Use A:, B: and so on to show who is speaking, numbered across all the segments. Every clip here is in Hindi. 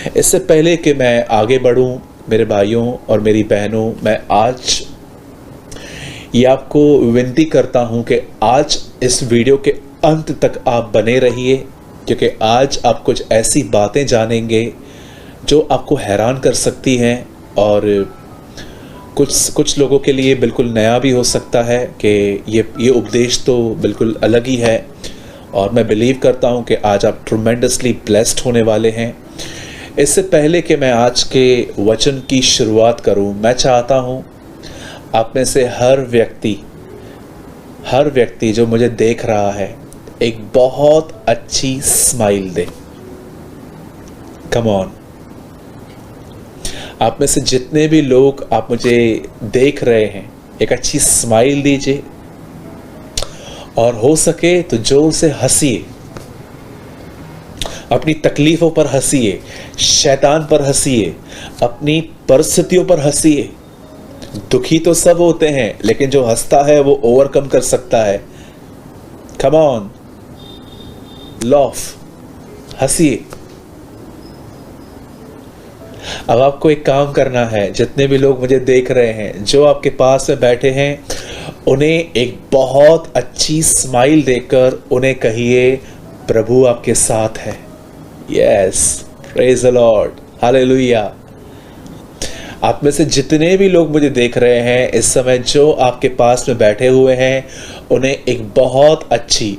A: इससे पहले कि मैं आगे बढ़ूं, मेरे भाइयों और मेरी बहनों, मैं आज ये आपको विनती करता हूं कि आज इस वीडियो के अंत तक आप बने रहिए, क्योंकि आज आप कुछ ऐसी बातें जानेंगे जो आपको हैरान कर सकती हैं और कुछ लोगों के लिए बिल्कुल नया भी हो सकता है कि ये उपदेश तो बिल्कुल अलग ही है। और मैं बिलीव करता हूं कि आज आप ट्रेमेंडसली ब्लेस्ड होने वाले हैं। इससे पहले कि मैं आज के वचन की शुरुआत करूं, मैं चाहता हूं आप में से हर व्यक्ति जो मुझे देख रहा है एक बहुत अच्छी स्माइल दे। कम ऑन, आप में से जितने भी लोग आप मुझे देख रहे हैं, एक अच्छी स्माइल दीजिए और हो सके तो जोर से हंसिए। अपनी तकलीफों पर हंसिए, शैतान पर हंसिए, अपनी परिस्थितियों पर हंसिए। दुखी तो सब होते हैं, लेकिन जो हंसता है वो ओवरकम कर सकता है। कम ऑन, लॉफ, हंसिए। अब आपको एक काम करना है, जितने भी लोग मुझे देख रहे हैं, जो आपके पास में बैठे हैं, उन्हें एक बहुत अच्छी स्माइल देकर उन्हें कहिए, प्रभु आपके साथ है। Yes, praise the Lord, hallelujah. आप में से जितने भी लोग मुझे देख रहे हैं इस समय, जो आपके पास में बैठे हुए हैं, उन्हें एक बहुत अच्छी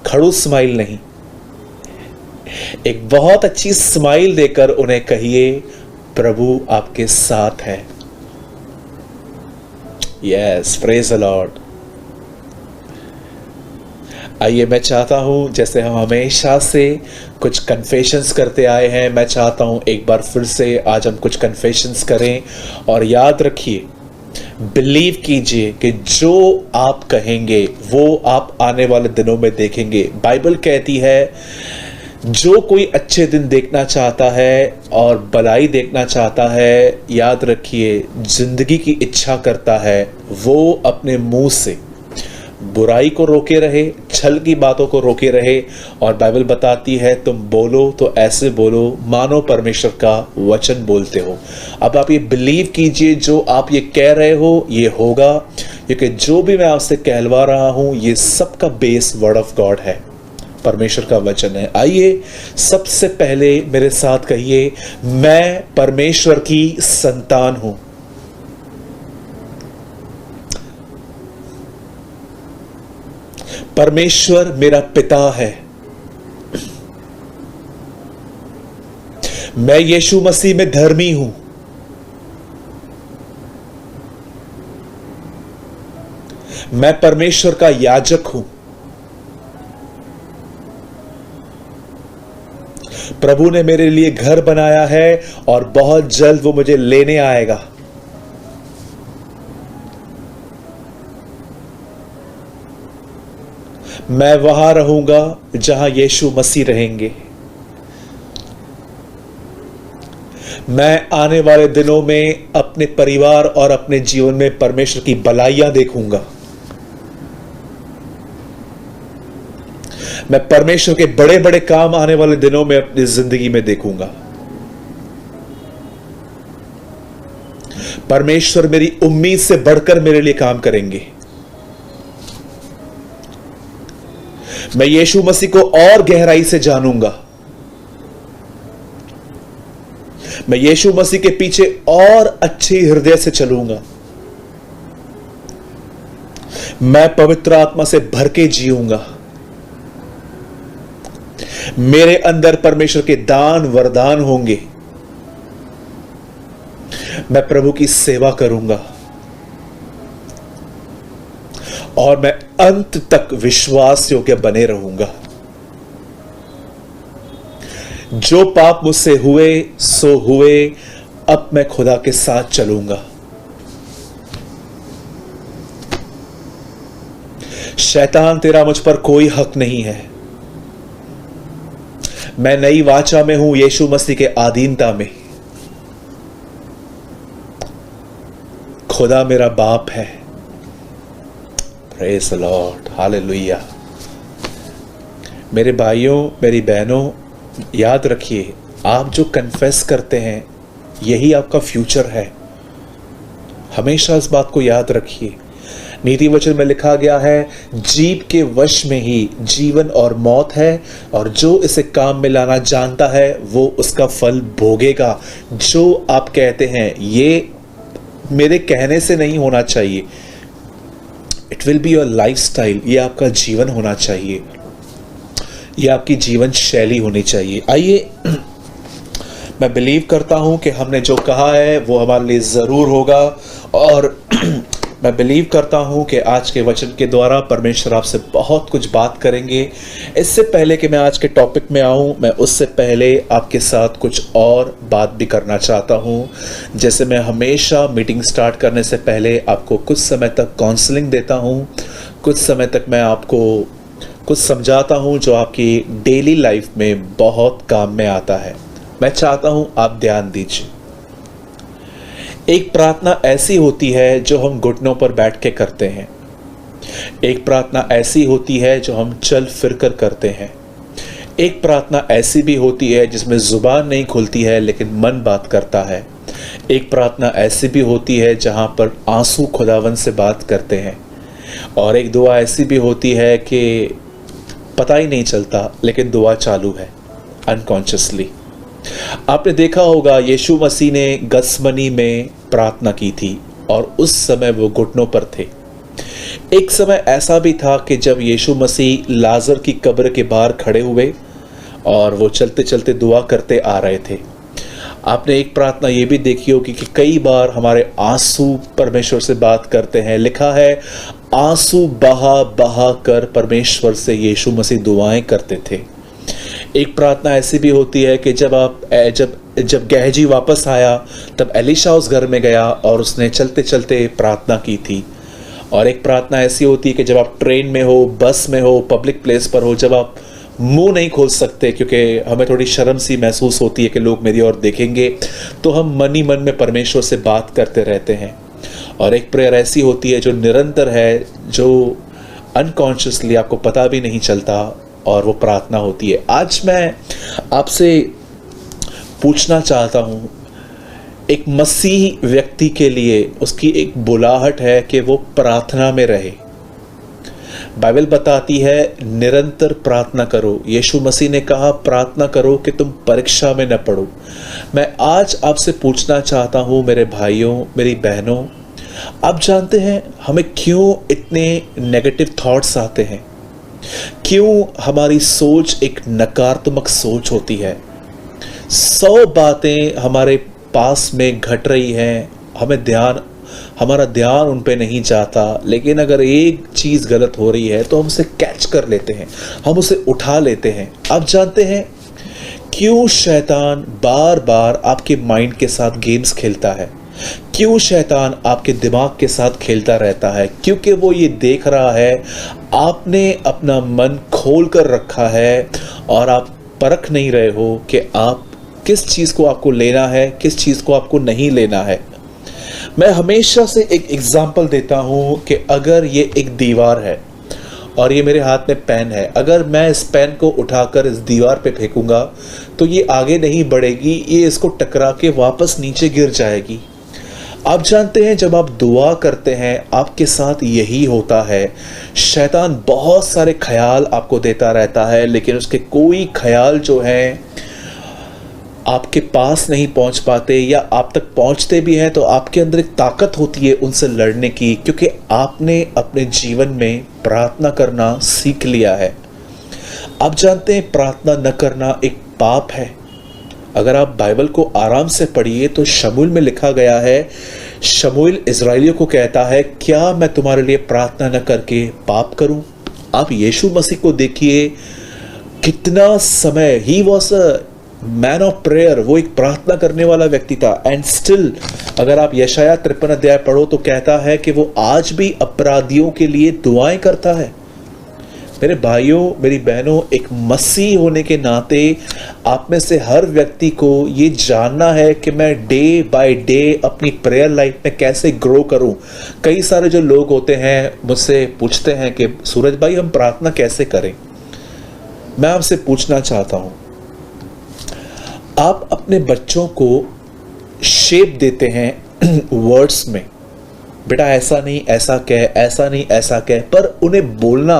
A: खड़ूस स्माइल नहीं, एक बहुत अच्छी स्माइल देकर उन्हें कहिए, प्रभु आपके साथ है। Yes, praise the Lord. आइए, मैं चाहता हूं जैसे हम हमेशा से कुछ कन्फेशंस करते आए हैं, मैं चाहता हूं एक बार फिर से आज हम कुछ कन्फेशंस करें। और याद रखिए, बिलीव कीजिए कि जो आप कहेंगे वो आप आने वाले दिनों में देखेंगे। बाइबल कहती है, जो कोई अच्छे दिन देखना चाहता है और भलाई देखना चाहता है, याद रखिए, जिंदगी की इच्छा करता है, वो अपने मुंह से बुराई को रोके रहे, छल की बातों को रोके रहे। और बाइबल बताती है, तुम बोलो तो ऐसे बोलो मानो परमेश्वर का वचन बोलते हो। अब आप ये बिलीव कीजिए, जो आप ये कह रहे हो ये होगा, क्योंकि जो भी मैं आपसे कहलवा रहा हूं ये सब का बेस वर्ड ऑफ गॉड है, परमेश्वर का वचन है। आइए, सबसे पहले मेरे साथ कहिए, मैं परमेश्वर की संतान हूं। परमेश्वर मेरा पिता है। मैं यीशु मसीह में धर्मी हूं। मैं परमेश्वर का याजक हूं। प्रभु ने मेरे लिए घर बनाया है और बहुत जल्द वो मुझे लेने आएगा। मैं वहां रहूंगा जहां यीशु मसीह रहेंगे। मैं आने वाले दिनों में अपने परिवार और अपने जीवन में परमेश्वर की भलाइयां देखूंगा। मैं परमेश्वर के बड़े बड़े काम आने वाले दिनों में अपनी जिंदगी में देखूंगा। परमेश्वर मेरी उम्मीद से बढ़कर मेरे लिए काम करेंगे। मैं यीशु मसीह को और गहराई से जानूंगा। मैं यीशु मसीह के पीछे और अच्छे हृदय से चलूंगा। मैं पवित्र आत्मा से भर के जीऊंगा। मेरे अंदर परमेश्वर के दान वरदान होंगे। मैं प्रभु की सेवा करूंगा और मैं अंत तक विश्वास योग्य बने रहूंगा। जो पाप मुझसे हुए सो हुए, अब मैं खुदा के साथ चलूंगा। शैतान, तेरा मुझ पर कोई हक नहीं है। मैं नई वाचा में हूं, यीशु मसीह के अधीनता में। खुदा मेरा बाप है। Praise the Lord, hallelujah. मेरे भाइयों, मेरी बहनों, याद रखिए, आप जो कन्फेस करते हैं यही आपका फ्यूचर है। हमेशा इस बात को याद रखिए। नीति वचन में लिखा गया है, जीभ के वश में ही जीवन और मौत है, और जो इसे काम में लाना जानता है वो उसका फल भोगेगा। जो आप कहते हैं ये मेरे कहने से नहीं होना चाहिए, it will be your life style, ये आपका जीवन होना चाहिए, ये आपकी जीवन शैली होनी चाहिए। आइए, मैं बिलीव करता हूं कि हमने जो कहा है वो हमारे लिए ज़रूर होगा, और मैं बिलीव करता हूं कि आज के वचन के द्वारा परमेश्वर आपसे बहुत कुछ बात करेंगे। इससे पहले कि मैं आज के टॉपिक में आऊं, मैं उससे पहले आपके साथ कुछ और बात भी करना चाहता हूं। जैसे मैं हमेशा मीटिंग स्टार्ट करने से पहले आपको कुछ समय तक काउंसलिंग देता हूं, कुछ समय तक मैं आपको कुछ समझाता हूं जो आपकी डेली लाइफ में बहुत काम में आता है। मैं चाहता हूं आप ध्यान दीजिए। एक प्रार्थना ऐसी होती है जो हम घुटनों पर बैठ के करते हैं। एक प्रार्थना ऐसी होती है जो हम चल फिर कर करते हैं। एक प्रार्थना ऐसी भी होती है जिसमें जुबान नहीं खुलती है लेकिन मन बात करता है। एक प्रार्थना ऐसी भी होती है जहां पर आंसू खुदावन से बात करते हैं। और एक दुआ ऐसी भी होती है कि पता ही नहीं चलता लेकिन दुआ चालू है अनकॉन्शियसली। आपने देखा होगा यीशु मसीह ने गसमनी में प्रार्थना की थी और उस समय वो घुटनों पर थे। एक समय ऐसा भी था कि जब यीशु मसीह लाजर की कब्र के बाहर खड़े हुए और वो चलते चलते दुआ करते आ रहे थे। आपने एक प्रार्थना ये भी देखी होगी कि कई बार हमारे आंसू परमेश्वर से बात करते हैं। लिखा है, आंसू बहा बहा कर परमेश्वर से यीशु मसीह दुआएं करते थे। एक प्रार्थना ऐसी भी होती है कि जब गहजी वापस आया तब एलीशा उस घर में गया और उसने चलते चलते प्रार्थना की थी। और एक प्रार्थना ऐसी होती है कि जब आप ट्रेन में हो, बस में हो, पब्लिक प्लेस पर हो, जब आप मुंह नहीं खोल सकते क्योंकि हमें थोड़ी शर्म सी महसूस होती है कि लोग मेरी ओर देखेंगे, तो हम मन ही मन में परमेश्वर से बात करते रहते हैं। और एक प्रेयर ऐसी होती है जो निरंतर है, जो अनकॉन्शियसली आपको पता भी नहीं चलता, और वो प्रार्थना होती है। आज मैं आपसे पूछना चाहता हूँ, एक मसीही व्यक्ति के लिए उसकी एक बुलाहट है कि वो प्रार्थना में रहे। बाइबल बताती है निरंतर प्रार्थना करो। यीशु मसीह ने कहा प्रार्थना करो कि तुम परीक्षा में न पड़ो। मैं आज आपसे पूछना चाहता हूँ मेरे भाइयों, मेरी बहनों, आप जानते हैं हमें क्यों इतने नेगेटिव थॉट्स आते हैं? क्यों हमारी सोच एक नकारात्मक सोच होती है? 100 बातें हमारे पास में घट रही हैं, हमारा ध्यान उन पे नहीं जाता, लेकिन अगर एक चीज़ गलत हो रही है तो हम उसे कैच कर लेते हैं, हम उसे उठा लेते हैं। आप जानते हैं क्यों शैतान बार बार आपके माइंड के साथ गेम्स खेलता है? क्यों शैतान आपके दिमाग के साथ खेलता रहता है? क्योंकि वो ये देख रहा है आपने अपना मन खोल कर रखा है और आप परख नहीं रहे हो कि आप किस चीज़ को आपको लेना है, किस चीज़ को आपको नहीं लेना है। मैं हमेशा से एक एग्जाम्पल देता हूँ कि अगर ये एक दीवार है और ये मेरे हाथ में पेन है, अगर मैं इस पेन को उठाकर इस दीवार पे फेंकूंगा तो ये आगे नहीं बढ़ेगी, ये इसको टकरा के वापस नीचे गिर जाएगी। आप जानते हैं जब आप दुआ करते हैं आपके साथ यही होता है। शैतान बहुत सारे ख्याल आपको देता रहता है, लेकिन उसके कोई ख्याल जो है आपके पास नहीं पहुंच पाते, या आप तक पहुंचते भी हैं तो आपके अंदर एक ताकत होती है उनसे लड़ने की, क्योंकि आपने अपने जीवन में प्रार्थना करना सीख लिया है। आप जानते हैं प्रार्थना न करना एक पाप है। अगर आप बाइबल को आराम से पढ़िए तो शमूएल में लिखा गया है, शमूएल इज़राइलियों को कहता है, क्या मैं तुम्हारे लिए प्रार्थना न करके पाप करूं? आप यीशु मसीह को देखिए, कितना समय he was a man of prayer, वो एक प्रार्थना करने वाला व्यक्ति था। एंड स्टिल अगर आप यशाया 53 अध्याय पढ़ो तो कहता है कि वो आज भी अपराधियों के लिए दुआएं करता है। मेरे भाइयों, मेरी बहनों, एक मसीह होने के नाते आप में से हर व्यक्ति को ये जानना है कि मैं डे बाय डे अपनी प्रेयर लाइफ में कैसे ग्रो करूं। कई सारे जो लोग होते हैं मुझसे पूछते हैं कि सूरज भाई हम प्रार्थना कैसे करें? मैं आपसे पूछना चाहता हूं, आप अपने बच्चों को शेप देते हैं वर्ड्स में, बेटा ऐसा नहीं ऐसा कह, ऐसा नहीं ऐसा कह, पर उन्हें बोलना,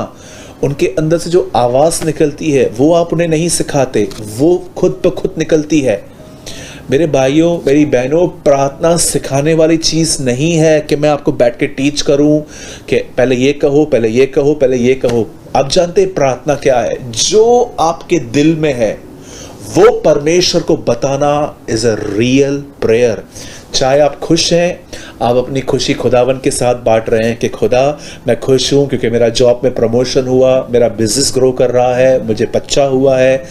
A: उनके अंदर से जो आवाज निकलती है वो आप उन्हें नहीं सिखाते, वो खुद ब खुद निकलती है। मेरे भाइयों मेरी बहनों, प्रार्थना सिखाने वाली चीज नहीं है कि मैं आपको बैठ के टीच करूं कि पहले ये कहो, पहले ये कहो, पहले ये कहो। आप जानते हैं प्रार्थना क्या है? जो आपके दिल में है वो परमेश्वर को बताना इज अ रियल प्रेयर। चाहे आप खुश हैं, आप अपनी खुशी खुदावन के साथ बांट रहे हैं कि खुदा मैं खुश हूं क्योंकि मेरा जॉब में प्रमोशन हुआ, मेरा बिजनेस ग्रो कर रहा है, मुझे बच्चा हुआ है,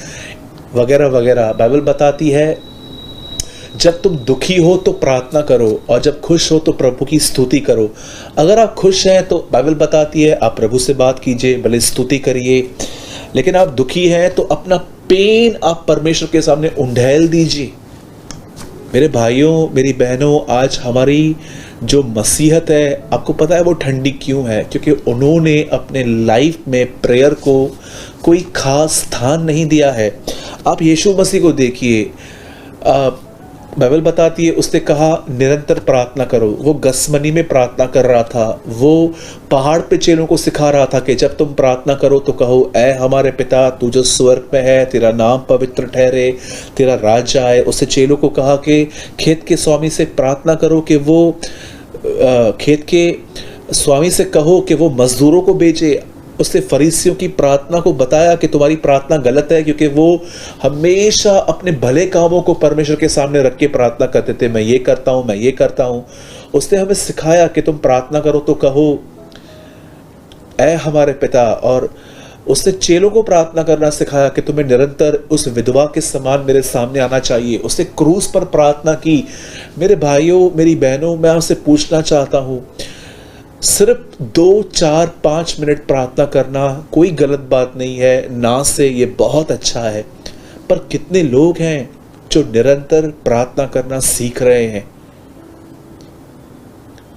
A: वगैरह वगैरह। बाइबल बताती है जब तुम दुखी हो तो प्रार्थना करो और जब खुश हो तो प्रभु की स्तुति करो। अगर आप खुश हैं तो बाइबल बताती है आप प्रभु से बात कीजिए, भले स्तुति करिए, लेकिन आप दुखी हैं तो अपना पेन आप परमेश्वर के सामने उंडेल दीजिए। मेरे भाइयों मेरी बहनों, आज हमारी जो मसीहत है, आपको पता है वो ठंडी क्यों है? क्योंकि उन्होंने अपने लाइफ में प्रेयर को कोई खास स्थान नहीं दिया है। आप यीशु मसीह को देखिए, बाइबल बताती है उसने कहा निरंतर प्रार्थना करो। वो गसमनी में प्रार्थना कर रहा था, वो पहाड़ पे चेलों को सिखा रहा था कि जब तुम प्रार्थना करो तो कहो ऐ हमारे पिता तू जो स्वर्ग में है, तेरा नाम पवित्र ठहरे, तेरा राज्य आए। उससे चेलों को कहा कि खेत के स्वामी से प्रार्थना करो कि वो खेत के स्वामी से कहो कि वो मजदूरों को भेजे। उसने फरीसियों की प्रार्थना को बताया कि तुम्हारी प्रार्थना गलत है, क्योंकि वो हमेशा अपने भले कामों को परमेश्वर के सामने रख के प्रार्थना करते थे, मैं ये करता हूं, मैं ये करता हूं। उसने हमें सिखाया कि तुम प्रार्थना करो तो कहो ऐ हमारे पिता। और उसने चेलों को प्रार्थना करना सिखाया कि तुम्हें निरंतर उस विधवा के समान मेरे सामने आना चाहिए। उसने क्रूस पर प्रार्थना की। मेरे भाइयों मेरी बहनों, मैं आपसे पूछना चाहता हूं, सिर्फ 2, 4, 5 मिनट प्रार्थना करना कोई गलत बात नहीं है, ना से ये बहुत अच्छा है। पर कितने लोग हैं जो निरंतर प्रार्थना करना सीख रहे हैं?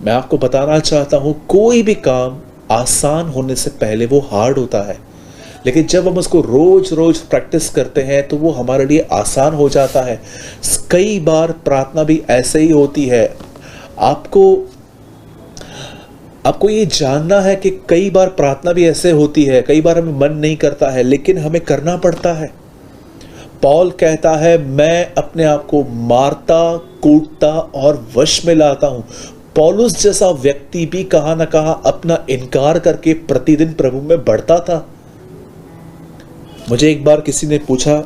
A: मैं आपको बताना चाहता हूं, कोई भी काम आसान होने से पहले वो हार्ड होता है, लेकिन जब हम उसको रोज रोज प्रैक्टिस करते हैं तो वो हमारे लिए आसान हो जाता है। कई बार प्रार्थना भी ऐसे ही होती है। आपको ये जानना है कि कई बार प्रार्थना भी ऐसे होती है, कई बार हमें मन नहीं करता है लेकिन हमें करना पड़ता है। पौल कहता है मैं अपने आप को मारता, कूटता और वश में लाता हूं। पौलुस जैसा व्यक्ति भी कहां ना कहां अपना इनकार करके प्रतिदिन प्रभु में बढ़ता था। मुझे एक बार किसी ने पूछा,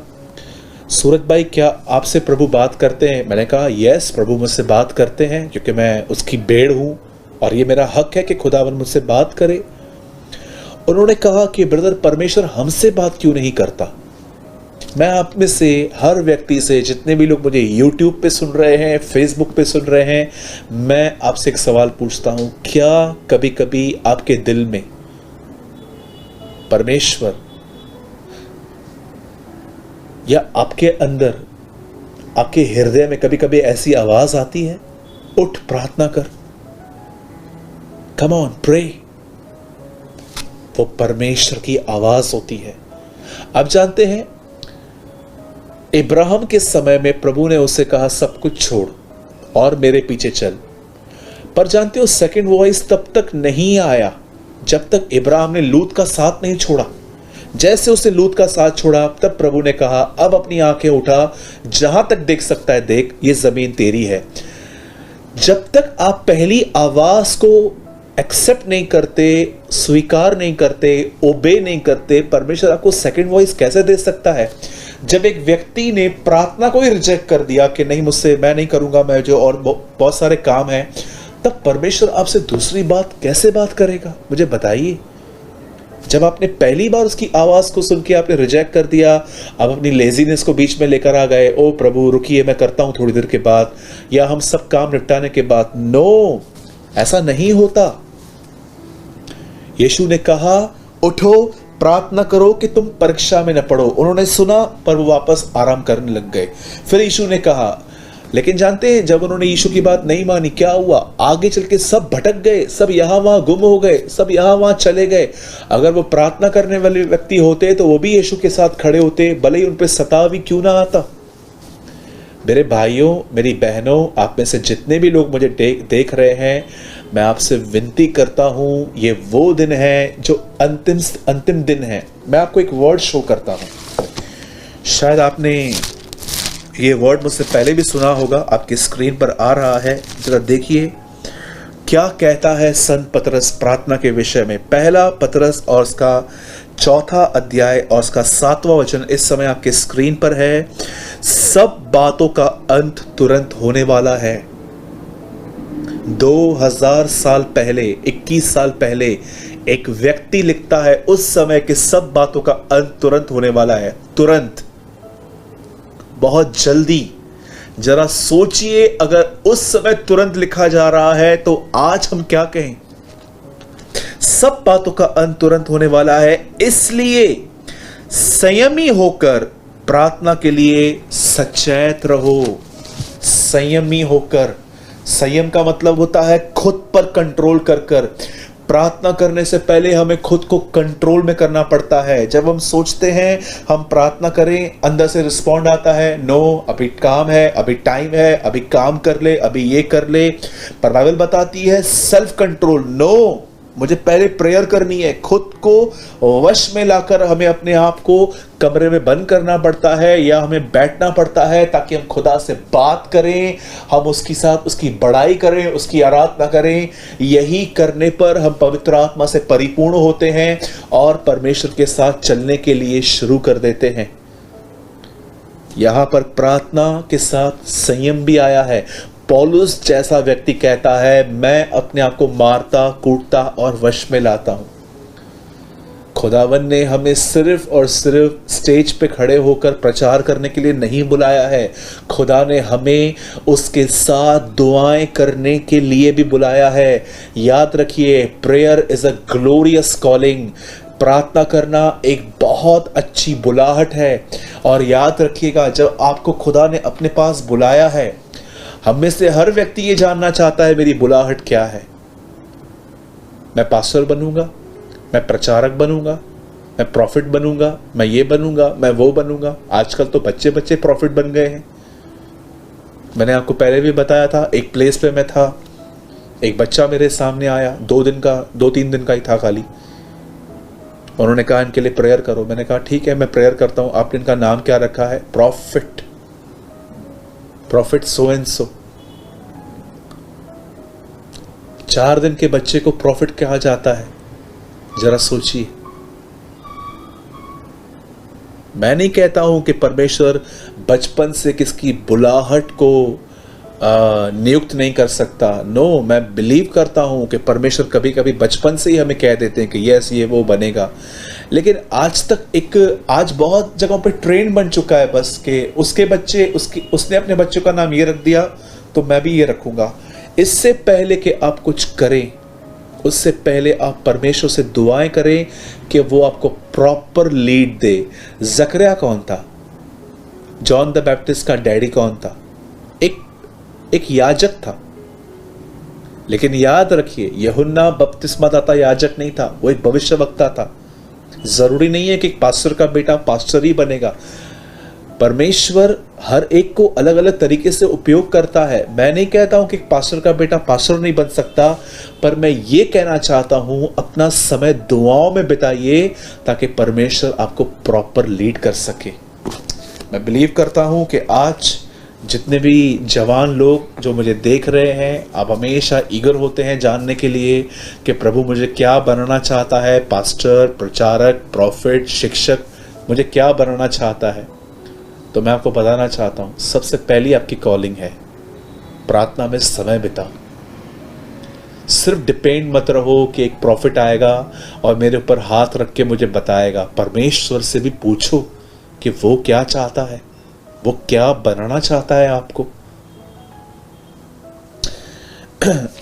A: सूरज भाई क्या आपसे प्रभु बात करते हैं? मैंने कहा यस, प्रभु मुझसे बात करते हैं क्योंकि मैं उसकी भेड़ हूं और ये मेरा हक है कि खुदावन मुझसे बात करे। उन्होंने कहा कि ब्रदर परमेश्वर हमसे बात क्यों नहीं करता? मैं आप में से हर व्यक्ति से, जितने भी लोग मुझे YouTube पे सुन रहे हैं, Facebook पे सुन रहे हैं, मैं आपसे एक सवाल पूछता हूं, क्या कभी कभी आपके दिल में परमेश्वर या आपके अंदर, आपके हृदय में कभी कभी ऐसी आवाज आती है, उठ प्रार्थना कर, कम ऑन प्रे? वो परमेश्वर की आवाज होती है। आप जानते हैं इब्राहिम के समय में प्रभु ने उससे कहा सब कुछ छोड़ और मेरे पीछे चल। पर जानते हो सेकंड वॉइस तब तक नहीं आया जब तक इब्राहिम ने लूत का साथ नहीं छोड़ा। जैसे उसने लूत का साथ छोड़ा तब प्रभु ने कहा अब अपनी आंखें उठा, जहां तक देख सकता है देख, ये जमीन तेरी है। जब तक आप पहली आवाज को एक्सेप्ट नहीं करते, स्वीकार नहीं करते, ओबे नहीं करते, परमेश्वर आपको सेकंड वॉइस कैसे दे सकता है? जब एक व्यक्ति ने प्रार्थना को ही रिजेक्ट कर दिया कि नहीं मुझसे, मैं नहीं करूंगा, मैं जो और बहुत सारे काम हैं, तब परमेश्वर आपसे दूसरी बात कैसे बात करेगा? मुझे बताइए। जब आपने पहली बार उसकी आवाज को सुन के आपने रिजेक्ट कर दिया, आप अपनी लेजीनेस को बीच में लेकर आ गए, ओ प्रभु रुकिए मैं करता हूं थोड़ी देर के बाद, या हम सब काम निपटाने के बाद। नो, ऐसा नहीं होता। यीशु ने कहा उठो प्रार्थना करो कि तुम परीक्षा में न पड़ो। उन्होंने सुना पर वो वापस आराम करने लग गए। फिर यीशु ने कहा, लेकिन जानते हैं जब उन्होंने यीशु की बात नहीं मानी क्या हुआ? आगे चल के सब भटक गए, सब यहां वहां गुम हो गए, सब यहां वहां चले गए। अगर वो प्रार्थना करने वाले व्यक्ति होते तो वो भी यीशु के साथ खड़े होते, भले ही उन पे सताव भी क्यों ना आता। मेरे भाइयों, मेरी बहनों, आप में से जितने भी लोग मुझे देख रहे हैं, मैं आपसे विनती करता हूँ, ये वो दिन है जो अंतिम दिन है। मैं आपको एक वर्ड शो करता हूँ। शायद आपने ये वर्ड मुझसे पहले भी सुना होगा, आपकी स्क्रीन पर आ रहा है। जरा देखिए क्या कहता है संत पतरस प्रार्थना के विषय में। पहला पतरस और उसका 4 अध्याय और उसका 7वां वचन इस समय आपके स्क्रीन पर है। सब बातों का अंत तुरंत होने वाला है। 2000 साल पहले, 21 साल पहले एक व्यक्ति लिखता है उस समय कि सब बातों का अंत तुरंत होने वाला है। तुरंत, बहुत जल्दी। जरा सोचिए, अगर उस समय तुरंत लिखा जा रहा है तो आज हम क्या कहें। सब बातों का अंत तुरंत होने वाला है, इसलिए संयमी होकर प्रार्थना के लिए सचेत रहो। संयमी होकर, संयम का मतलब होता है खुद पर कंट्रोल कर प्रार्थना करने से पहले हमें खुद को कंट्रोल में करना पड़ता है। जब हम सोचते हैं हम प्रार्थना करें, अंदर से रिस्पॉन्ड आता है, नो अभी काम है, अभी टाइम है, अभी काम कर ले, अभी ये कर ले। पर बाइबल बताती है सेल्फ कंट्रोल, नो, मुझे पहले प्रेयर करनी है। खुद को वश में लाकर हमें अपने आप को कमरे में बंद करना पड़ता है या हमें बैठना पड़ता है ताकि हम खुदा से बात करें, हम उसके साथ उसकी बड़ाई करें, उसकी आराधना करें। यही करने पर हम पवित्र आत्मा से परिपूर्ण होते हैं और परमेश्वर के साथ चलने के लिए शुरू कर देते हैं। यहां पर प्रार्थना के साथ संयम भी आया है। पौलुस जैसा व्यक्ति कहता है, मैं अपने आप को मारता, कूटता और वश में लाता हूं। खुदावन ने हमें सिर्फ और सिर्फ स्टेज पे खड़े होकर प्रचार करने के लिए नहीं बुलाया है। खुदा ने हमें उसके साथ दुआएं करने के लिए भी बुलाया है। याद रखिए, prayer is a glorious calling. प्रार्थना करना एक बहुत अच्छी बुलाहट है। और याद रखिएगा, जब आपको खुदा ने अपने पास बुलाया है, हम में से हर व्यक्ति ये जानना चाहता है मेरी बुलाहट क्या है। मैं पास्टर बनूंगा, मैं प्रचारक बनूंगा, मैं प्रॉफिट बनूंगा, मैं ये बनूंगा, मैं वो बनूंगा। आजकल तो बच्चे बच्चे प्रॉफिट बन गए हैं। मैंने आपको पहले भी बताया था, एक प्लेस पे मैं था, एक बच्चा मेरे सामने आया, 2-3 दिन का ही था खाली। उन्होंने कहा इनके लिए प्रेयर करो। मैंने कहा ठीक है, मैं प्रेयर करता हूं। आपने इनका नाम क्या रखा है? Profit so and so. 4 दिन के बच्चे को प्रॉफिट कहा जाता है। जरा सोचिए। मैं नहीं कहता हूं कि परमेश्वर बचपन से किसकी बुलाहट को नियुक्त नहीं कर सकता। नो, मैं बिलीव करता हूं कि परमेश्वर कभी कभी बचपन से ही हमें कह देते हैं कि यस ये वो बनेगा। लेकिन आज बहुत जगहों पे ट्रेंड बन चुका है बस कि उसने अपने बच्चों का नाम ये रख दिया तो मैं भी ये रखूंगा। इससे पहले कि आप कुछ करें, उससे पहले आप परमेश्वर से दुआएं करें कि वो आपको प्रॉपर लीड दे। जकरिया कौन था? जॉन द बैप्टिस्ट का डैडी कौन था? एक याजक था। लेकिन याद रखिए, यूहन्ना बपतिस्मा दाता याजक नहीं था, वो एक भविष्यवक्ता था। जरूरी नहीं है कि एक पास्टर का बेटा पास्टर ही बनेगा। परमेश्वर हर एक को अलग अलग तरीके से उपयोग करता है। मैं नहीं कहता हूं कि एक पास्टर का बेटा पास्टर नहीं बन सकता, पर मैं ये कहना चाहता हूं अपना समय दुआओं में बिताइए ताकि परमेश्वर आपको प्रॉपर लीड कर सके। मैं बिलीव करता हूं कि आज जितने भी जवान लोग जो मुझे देख रहे हैं, आप हमेशा ईगर होते हैं जानने के लिए कि प्रभु मुझे क्या बनना चाहता है। पास्टर, प्रचारक, प्रॉफिट, शिक्षक मुझे क्या बनना चाहता है। तो मैं आपको बताना चाहता हूं, सबसे पहली आपकी कॉलिंग है प्रार्थना में समय बिताओ। सिर्फ डिपेंड मत रहो कि एक प्रॉफिट आएगा और मेरे ऊपर हाथ रख के मुझे बताएगा। परमेश्वर से भी पूछो कि वो क्या चाहता है, वो क्या बनना चाहता है आपको।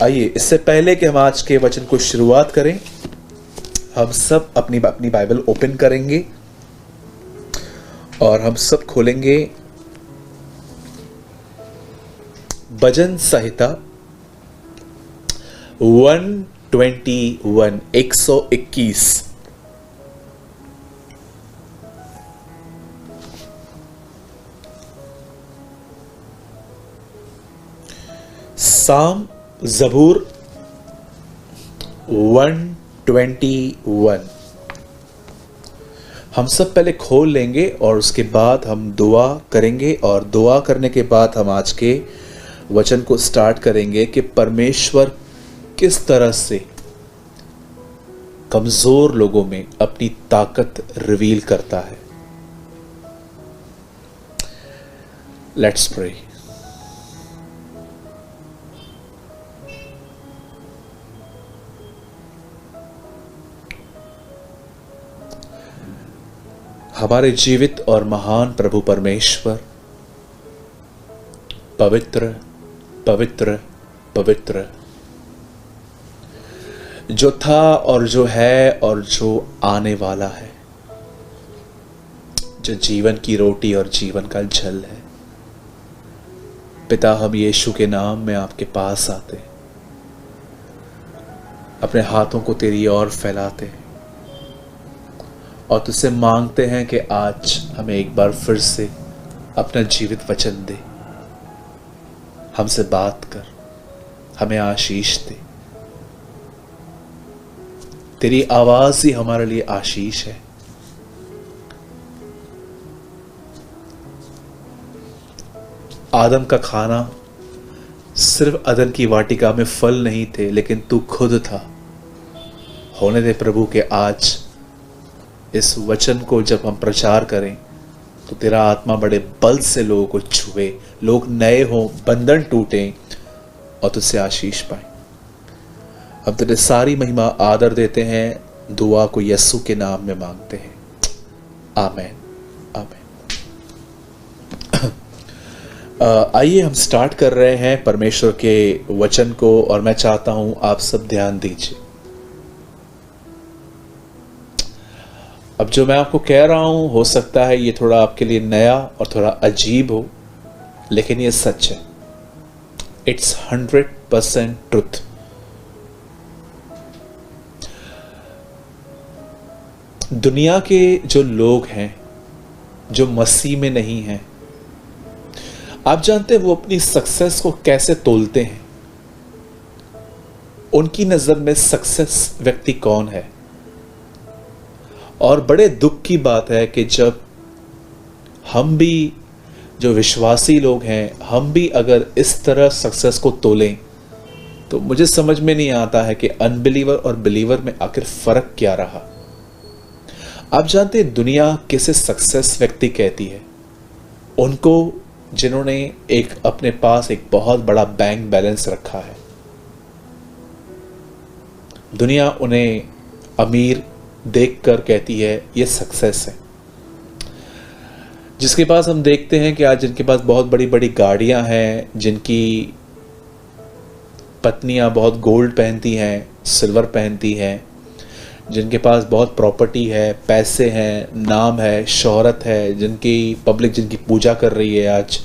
A: आइए, इससे पहले कि हम आज के वचन को शुरुआत करें, हम सब अपनी बाइबल ओपन करेंगे और हम सब खोलेंगे भजन संहिता 121, 121। साम ज़बूर 121 हम सब पहले खोल लेंगे और उसके बाद हम दुआ करेंगे, और दुआ करने के बाद हम आज के वचन को स्टार्ट करेंगे कि परमेश्वर किस तरह से कमजोर लोगों में अपनी ताकत रिवील करता है। Let's pray. हमारे जीवित और महान प्रभु परमेश्वर, पवित्र पवित्र पवित्र, जो था और जो है और जो आने वाला है, जो जीवन की रोटी और जीवन का जल है। पिता, हम यीशु के नाम में आपके पास आते हैं, अपने हाथों को तेरी ओर फैलाते हैं और तुझसे मांगते हैं कि आज हमें एक बार फिर से अपना जीवित वचन दे, हमसे बात कर, हमें आशीष दे। तेरी आवाज ही हमारे लिए आशीष है। आदम का खाना सिर्फ अदन की वाटिका में फल नहीं थे, लेकिन तू खुद था। होने दे प्रभु के आज इस वचन को जब हम प्रचार करें तो तेरा आत्मा बड़े बल से लोगों को छुए, लोग नए हों, बंधन टूटें और तुझसे आशीष पाएं। हम तेरे सारी महिमा आदर देते हैं, दुआ को यीशु के नाम में मांगते हैं, आमीन आमीन। आइए हम स्टार्ट कर रहे हैं परमेश्वर के वचन को, और मैं चाहता हूं आप सब ध्यान दीजिए। अब जो मैं आपको कह रहा हूं, हो सकता है ये थोड़ा आपके लिए नया और थोड़ा अजीब हो, लेकिन ये सच है। It's 100% truth. दुनिया के जो लोग हैं, जो मसीह में नहीं हैं, आप जानते हैं वो अपनी सक्सेस को कैसे तोलते हैं? उनकी नजर में सक्सेस व्यक्ति कौन है? और बड़े दुख की बात है कि जब हम भी जो विश्वासी लोग हैं, हम भी अगर इस तरह सक्सेस को तोलें, तो मुझे समझ में नहीं आता है कि अनबिलीवर और बिलीवर में आखिर फर्क क्या रहा। आप जानते हैं दुनिया किसे सक्सेस व्यक्ति कहती है? उनको जिन्होंने एक अपने पास एक बहुत बड़ा बैंक बैलेंस रखा है। दुनिया उन्हें अमीर देखकर कहती है ये सक्सेस है। जिसके पास हम देखते हैं कि आज जिनके पास बहुत बड़ी बड़ी गाड़ियां हैं, जिनकी पत्नियां बहुत गोल्ड पहनती हैं, सिल्वर पहनती हैं, जिनके पास बहुत प्रॉपर्टी है, पैसे हैं, नाम है, शोहरत है, जिनकी पब्लिक जिनकी पूजा कर रही है, आज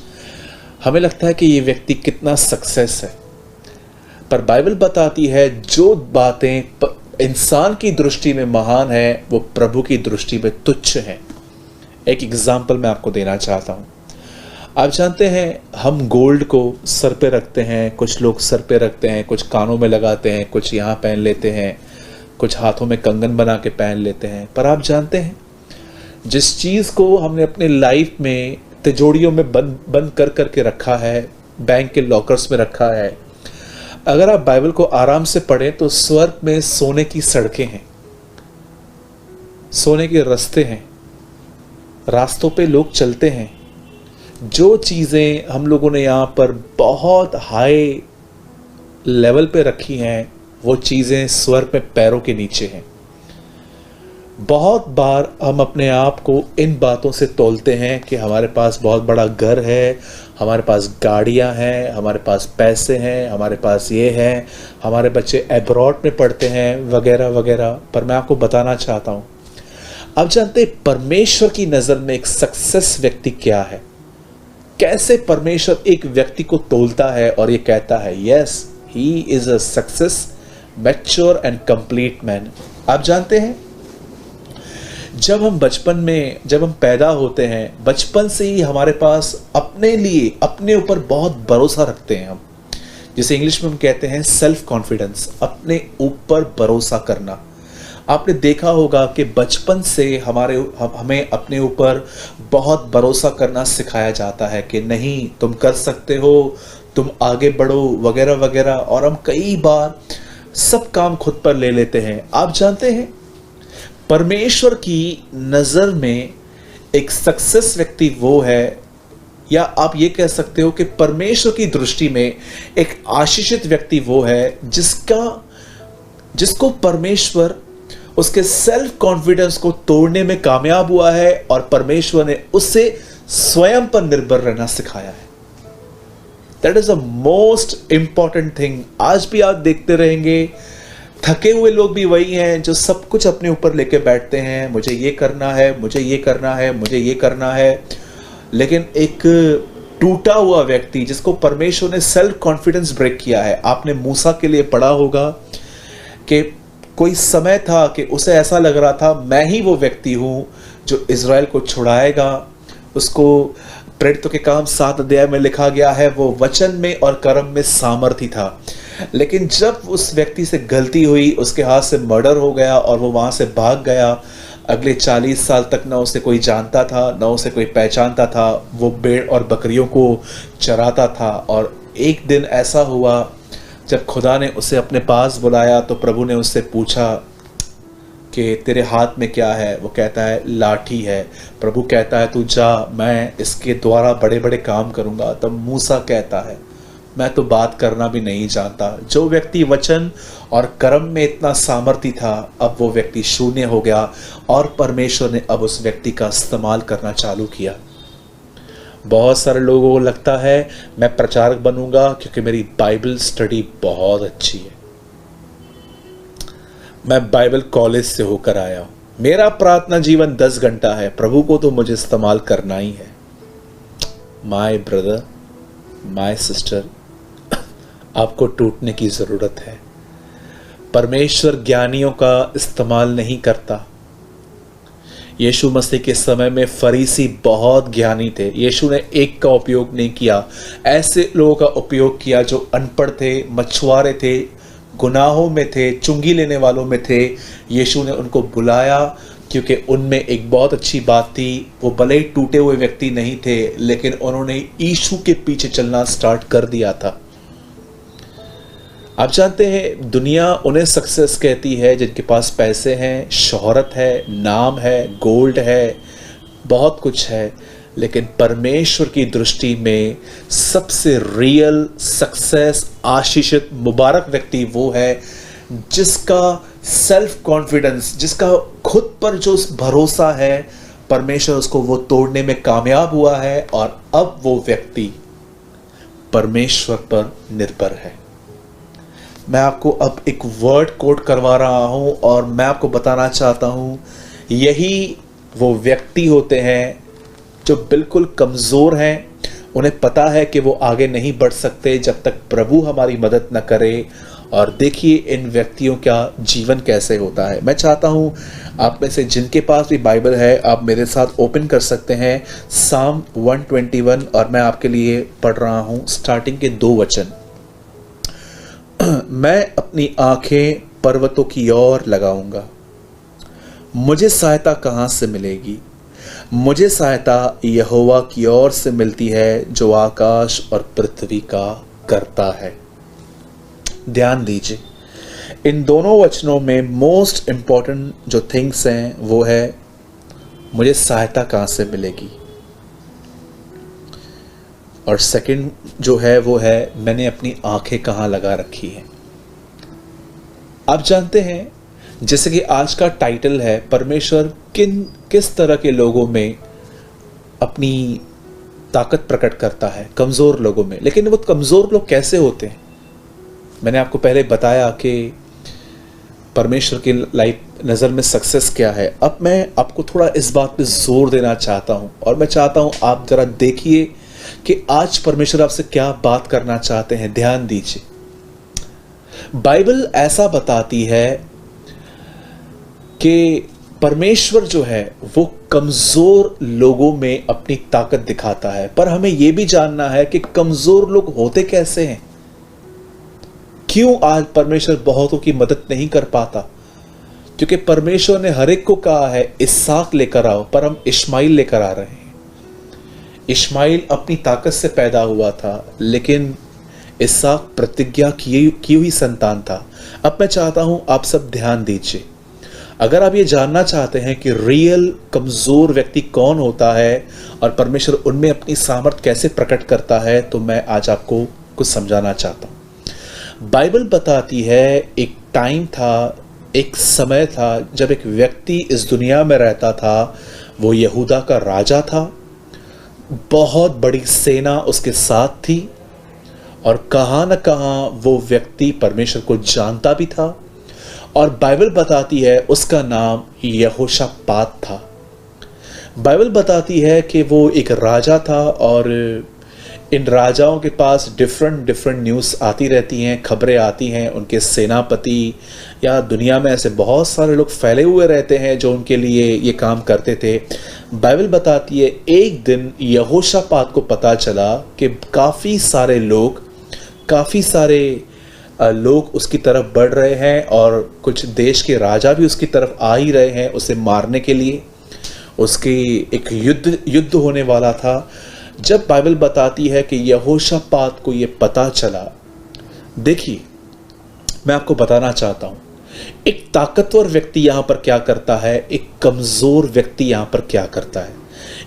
A: हमें लगता है कि ये व्यक्ति कितना सक्सेस है। पर बाइबल बताती है जो बातें इंसान की दृष्टि में महान है, वो प्रभु की दृष्टि में तुच्छ है। एक एग्जाम्पल मैं आपको देना चाहता हूँ। आप जानते हैं हम गोल्ड को सर पे रखते हैं, कुछ लोग सर पे रखते हैं, कुछ कानों में लगाते हैं, कुछ यहाँ पहन लेते हैं, कुछ हाथों में कंगन बना के पहन लेते हैं। पर आप जानते हैं जिस चीज़ को हमने अपने लाइफ में तिजोरियों में बंद कर करके रखा है, बैंक के लॉकर्स में रखा है, अगर आप बाइबल को आराम से पढ़ें तो स्वर्ग में सोने की सड़कें हैं, सोने के रास्ते हैं, रास्तों पे लोग चलते हैं। जो चीज़ें हम लोगों ने यहाँ पर बहुत हाई लेवल पे रखी हैं, वो चीज़ें स्वर्ग में पैरों के नीचे हैं। बहुत बार हम अपने आप को इन बातों से तोलते हैं कि हमारे पास बहुत बड़ा घर है, हमारे पास गाड़ियां हैं, हमारे पास पैसे हैं, हमारे पास ये है, हमारे बच्चे एब्रॉड में पढ़ते हैं, वगैरह वगैरह। पर मैं आपको बताना चाहता हूँ, आप जानते हैं परमेश्वर की नज़र में एक सक्सेस व्यक्ति क्या है? कैसे परमेश्वर एक व्यक्ति को तोलता है और ये कहता है yes he is a success mature and complete man. आप जानते हैं जब हम बचपन में जब हम पैदा होते हैं, बचपन से ही हमारे पास अपने लिए अपने ऊपर बहुत भरोसा रखते हैं हम जिसे इंग्लिश में हम कहते हैं सेल्फ कॉन्फिडेंस, अपने ऊपर भरोसा करना। आपने देखा होगा कि बचपन से हमें अपने ऊपर बहुत भरोसा करना सिखाया जाता है कि नहीं, तुम कर सकते हो, तुम आगे बढ़ो, वगैरह वगैरह, और हम कई बार सब काम खुद पर ले लेते हैं। आप जानते हैं, परमेश्वर की नज़र में एक सक्सेस व्यक्ति वो है, या आप ये कह सकते हो कि परमेश्वर की दृष्टि में एक आशीषित व्यक्ति वो है जिसको परमेश्वर उसके सेल्फ कॉन्फिडेंस को तोड़ने में कामयाब हुआ है, और परमेश्वर ने उससे स्वयं पर निर्भर रहना सिखाया है। That is the most important thing. आज भी आप देखते रहेंगे, थके हुए लोग भी वही हैं जो सब कुछ अपने ऊपर लेके बैठते हैं, मुझे ये करना है, मुझे ये करना है, मुझे ये करना है। लेकिन एक टूटा हुआ व्यक्ति जिसको परमेश्वर ने सेल्फ कॉन्फिडेंस ब्रेक किया है, आपने मूसा के लिए पढ़ा होगा कि कोई समय था कि उसे ऐसा लग रहा था मैं ही वो व्यक्ति हूँ जो इज़राइल को छुड़ाएगा। उसको प्रेरितों के काम 7 अध्याय में लिखा गया है, वो वचन में और कर्म में सामर्थी था। लेकिन जब उस व्यक्ति से गलती हुई, उसके हाथ से मर्डर हो गया और वो वहाँ से भाग गया। अगले 40 साल तक ना उसे कोई जानता था, ना उसे कोई पहचानता था। वो भेड़ और बकरियों को चराता था। और एक दिन ऐसा हुआ जब खुदा ने उसे अपने पास बुलाया तो प्रभु ने उससे पूछा कि तेरे हाथ में क्या है? वो कहता है लाठी है। प्रभु कहता है तू जा, मैं इसके द्वारा बड़े बड़े काम करूँगा। तब मूसा कहता है मैं तो बात करना भी नहीं जानता। जो व्यक्ति वचन और कर्म में इतना सामर्थी था, अब वो व्यक्ति शून्य हो गया, और परमेश्वर ने अब उस व्यक्ति का इस्तेमाल करना चालू किया। बहुत सारे लोगों को लगता है मैं प्रचारक बनूंगा क्योंकि मेरी बाइबल स्टडी बहुत अच्छी है, मैं बाइबल कॉलेज से होकर आया हूं, मेरा प्रार्थना जीवन 10 घंटा है, प्रभु को तो मुझे इस्तेमाल करना ही है। माय ब्रदर, माय सिस्टर, आपको टूटने की जरूरत है। परमेश्वर ज्ञानियों का इस्तेमाल नहीं करता। यीशु मसीह के समय में फरीसी बहुत ज्ञानी थे, यीशु ने एक का उपयोग नहीं किया, ऐसे लोगों का उपयोग किया जो अनपढ़ थे, मछुआरे थे, गुनाहों में थे, चुंगी लेने वालों में थे। यीशु ने उनको बुलाया क्योंकि उनमें एक बहुत अच्छी बात थी। वो भले ही टूटे हुए व्यक्ति नहीं थे, लेकिन उन्होंने यीशु के पीछे चलना स्टार्ट कर दिया था। आप जानते हैं, दुनिया उन्हें सक्सेस कहती है जिनके पास पैसे हैं, शोहरत है, नाम है, गोल्ड है, बहुत कुछ है। लेकिन परमेश्वर की दृष्टि में सबसे रियल सक्सेस, आशीषित, मुबारक व्यक्ति वो है जिसका सेल्फ कॉन्फिडेंस, जिसका खुद पर जो भरोसा है, परमेश्वर उसको वो तोड़ने में कामयाब हुआ है, और अब वो व्यक्ति परमेश्वर पर निर्भर है। मैं आपको अब एक वर्ड कोट करवा रहा हूं और मैं आपको बताना चाहता हूं, यही वो व्यक्ति होते हैं जो बिल्कुल कमज़ोर हैं। उन्हें पता है कि वो आगे नहीं बढ़ सकते जब तक प्रभु हमारी मदद न करे। और देखिए इन व्यक्तियों का जीवन कैसे होता है। मैं चाहता हूं आप में से जिनके पास भी बाइबल है, आप मेरे साथ ओपन कर सकते हैं साम 121, और मैं आपके लिए पढ़ रहा हूं स्टार्टिंग के 2 वचन। मैं अपनी आंखें पर्वतों की ओर लगाऊंगा, मुझे सहायता कहां से मिलेगी? मुझे सहायता यहोवा की ओर से मिलती है जो आकाश और पृथ्वी का करता है। ध्यान दीजिए, इन दोनों वचनों में मोस्ट इंपॉर्टेंट जो थिंग्स हैं वो है मुझे सहायता कहां से मिलेगी, और सेकंड जो है वो है मैंने अपनी आंखें कहां लगा रखी हैं। आप जानते हैं, जैसे कि आज का टाइटल है, परमेश्वर किस तरह के लोगों में अपनी ताकत प्रकट करता है? कमज़ोर लोगों में। लेकिन वो कमज़ोर लोग कैसे होते हैं? मैंने आपको पहले बताया कि परमेश्वर की लाइफ नज़र में सक्सेस क्या है। अब मैं आपको थोड़ा इस बात पे जोर देना चाहता हूँ, और मैं चाहता हूँ आप ज़रा देखिए कि आज परमेश्वर आपसे क्या बात करना चाहते हैं। ध्यान दीजिए, बाइबल ऐसा बताती है कि परमेश्वर जो है वो कमज़ोर लोगों में अपनी ताकत दिखाता है। पर हमें यह भी जानना है कि कमज़ोर लोग होते कैसे हैं। क्यों आज परमेश्वर बहुतों की मदद नहीं कर पाता? क्योंकि परमेश्वर ने हर एक को कहा है इसहाक लेकर आओ, पर हम इश्माइल लेकर आ रहे हैं। इश्माइल अपनी ताकत से पैदा हुआ था, लेकिन इसहाक प्रतिज्ञा की हुई संतान था। अब मैं चाहता हूं आप सब ध्यान दीजिए। अगर आप ये जानना चाहते हैं कि रियल कमजोर व्यक्ति कौन होता है और परमेश्वर उनमें अपनी सामर्थ कैसे प्रकट करता है, तो मैं आज आपको कुछ समझाना चाहता हूं। बाइबल बताती है एक टाइम था, एक समय था जब एक व्यक्ति इस दुनिया में रहता था। वो यहूदा का राजा था, बहुत बड़ी सेना उसके साथ थी, और कहां न कहां वो व्यक्ति परमेश्वर को जानता भी था। और बाइबल बताती है उसका नाम यहोशापात था। बाइबल बताती है कि वो एक राजा था, और इन राजाओं के पास डिफरेंट न्यूज़ आती रहती हैं, खबरें आती हैं। उनके सेनापति या दुनिया में ऐसे बहुत सारे लोग फैले हुए रहते हैं जो उनके लिए ये काम करते थे। बाइबल बताती है एक दिन यहोशापात को पता चला कि काफ़ी सारे लोग उसकी तरफ बढ़ रहे हैं, और कुछ देश के राजा भी उसकी तरफ आ ही रहे हैं उसे मारने के लिए। उसकी एक युद्ध होने वाला था। जब बाइबल बताती है कि यहोशापात को ये पता चला, देखिए मैं आपको बताना चाहता हूं एक ताकतवर व्यक्ति यहां पर क्या करता है, एक कमजोर व्यक्ति यहां पर क्या करता है।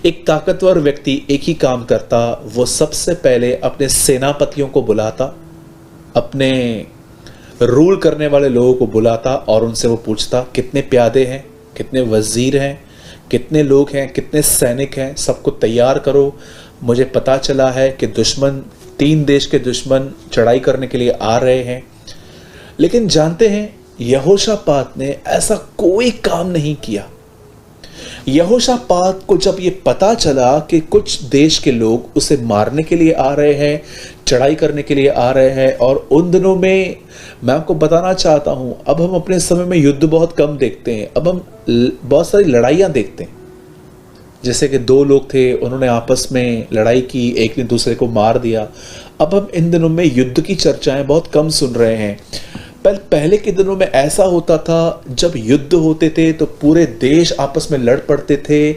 A: एक ताकतवर व्यक्ति एक ही काम करता, वो सबसे पहले अपने सेनापतियों को बुलाता, अपने रूल करने वाले लोगों को बुलाता, और उनसे वो पूछता कितने प्यादे हैं, कितने वजीर हैं, कितने लोग हैं, कितने सैनिक हैं, सबको तैयार करो। मुझे पता चला है कि दुश्मन, 3 देश के दुश्मन चढ़ाई करने के लिए आ रहे हैं। लेकिन जानते हैं यहोशापात ने ऐसा कोई काम नहीं किया। यहोशापात को जब ये पता चला कि कुछ देश के लोग उसे मारने के लिए आ रहे हैं, चढ़ाई करने के लिए आ रहे हैं, और उन दिनों में मैं आपको बताना चाहता हूं, अब हम अपने समय में युद्ध बहुत कम देखते हैं, अब हम बहुत सारी लड़ाइयां देखते हैं। जैसे कि 2 लोग थे, उन्होंने आपस में लड़ाई की, एक ने दूसरे को मार दिया। अब हम इन दिनों में युद्ध की चर्चाएं बहुत कम सुन रहे हैं। पहले के दिनों में ऐसा होता था, जब युद्ध होते थे तो पूरे देश आपस में लड़ पड़ते थे,